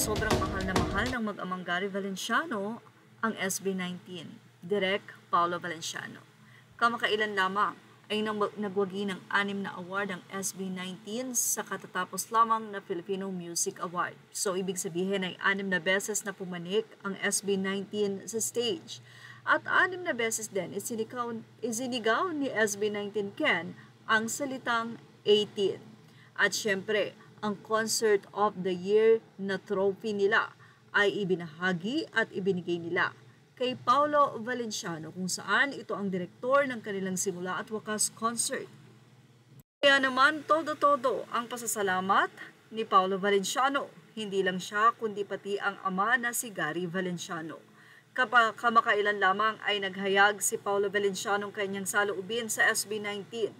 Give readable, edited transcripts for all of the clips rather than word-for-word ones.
sobrang mahal na mahal ng mag-amang Gary Valenciano ang SB19, Direk Paolo Valenciano. Kamakailan lamang ay nagwagi ng 6 na award ang SB19 sa katatapos lamang na Filipino Music Award. So ibig sabihin ay 6 na beses na pumanik ang SB19 sa stage. At 6 na beses din isinigaw ni SB19 Ken ang salitang 18. At syempre, ang Concert of the Year na trophy nila ay ibinahagi at ibinigay nila kay Paolo Valenciano kung saan ito ang direktor ng kanilang simula at wakas concert. Kaya naman todo-todo ang pasasalamat ni Paolo Valenciano. Hindi lang siya kundi pati ang ama na si Gary Valenciano. Kamakailan lamang ay naghayag si Paolo Valenciano ng kanyang saloobin sa SB19.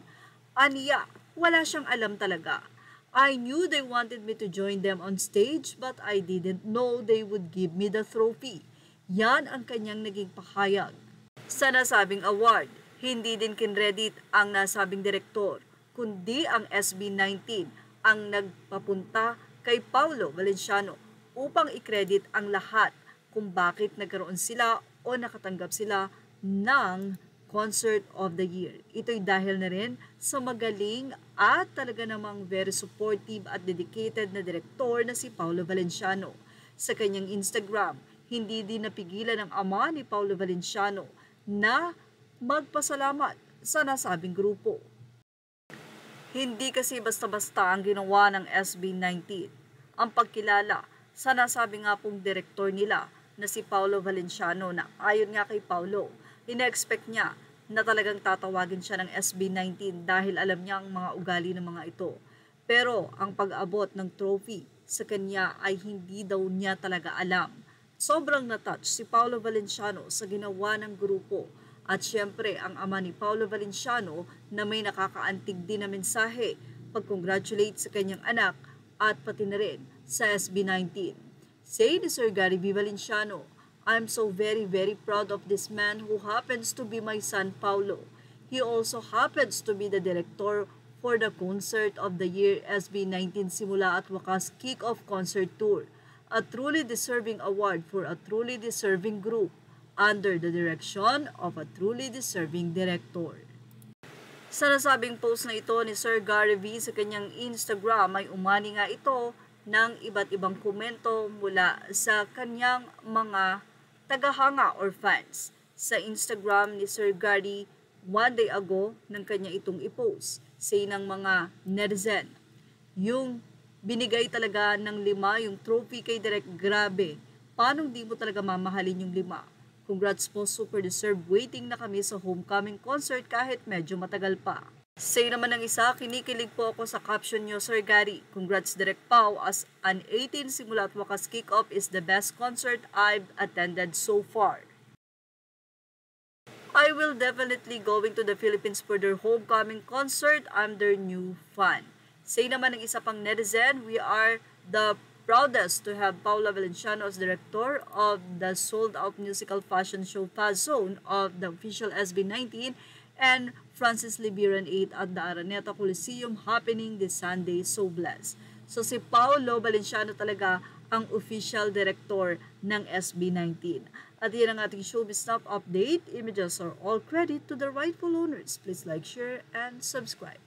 Aniya, wala siyang alam talaga. I knew they wanted me to join them on stage but I didn't know they would give me the trophy. Yan ang kanyang naging pahayag. Sa nasabing award, hindi din kinredit ang nasabing direktor, kundi ang SB19 ang nagpapunta kay Paolo Valenciano upang i-credit ang lahat kung bakit nagkaroon sila o nakatanggap sila ng Concert of the Year. Ito'y dahil na rin sa magaling at talaga namang very supportive at dedicated na direktor na si Paolo Valenciano. Sa kanyang Instagram, hindi din napigilan ng ama ni Paolo Valenciano na magpasalamat sa nasabing grupo. Hindi kasi basta-basta ang ginawa ng SB19. Ang pagkilala sa nasabi nga pong direktor nila na si Paolo Valenciano na ayon nga kay Paolo, ina-expect niya na talagang tatawagin siya ng SB19 dahil alam niya ang mga ugali ng mga ito. Pero ang pag-abot ng trophy sa kanya ay hindi daw niya talaga alam. Sobrang na-touch si Paolo Valenciano sa ginawa ng grupo at syempre ang ama ni Paolo Valenciano na may nakakaantig din na mensahe pag-congratulate sa kanyang anak at pati na rin sa SB19. Say ni Sir Gary V. Valenciano, I'm so very proud of this man who happens to be my son Paulo. He also happens to be the director for the Concert of the Year SB19 Simula at Wakas Kick-Off Concert Tour. A truly deserving award for a truly deserving group under the direction of a truly deserving director. Sa nasabing post na ito ni Sir Gary V sa kanyang Instagram ay umani nga ito ng iba't ibang komento mula sa kanyang mga tagahanga or fans. Sa Instagram ni Sir Gary, 1 day ago ng kanya itong i-post. Say ng mga netizen, yung binigay talaga ng 5 yung trophy kay Direk, grabe. Paano di mo talaga mamahalin yung 5? Congrats po, super deserve. Waiting na kami sa homecoming concert kahit medyo matagal pa. Say naman ng isa, kinikilig po ako sa caption nyo, Sir Gary. Congrats Direk Pau, as an 18 Simula at Wakas Kick-Off is the best concert I've attended so far. I will definitely going to the Philippines for their homecoming concert. I'm their new fan. Say naman ng isa pang netizen, we are the proudest to have Paolo Valenciano as director of the sold-out musical fashion show Fast Zone of the official SB19 and Francis Libiran 8 at the Araneta Coliseum happening this Sunday. So blessed. So si Paolo Valenciano talaga ang official director ng SB19. At yan ang ating showbiz stuff update. Images are all credit to the rightful owners. Please like, share, and subscribe.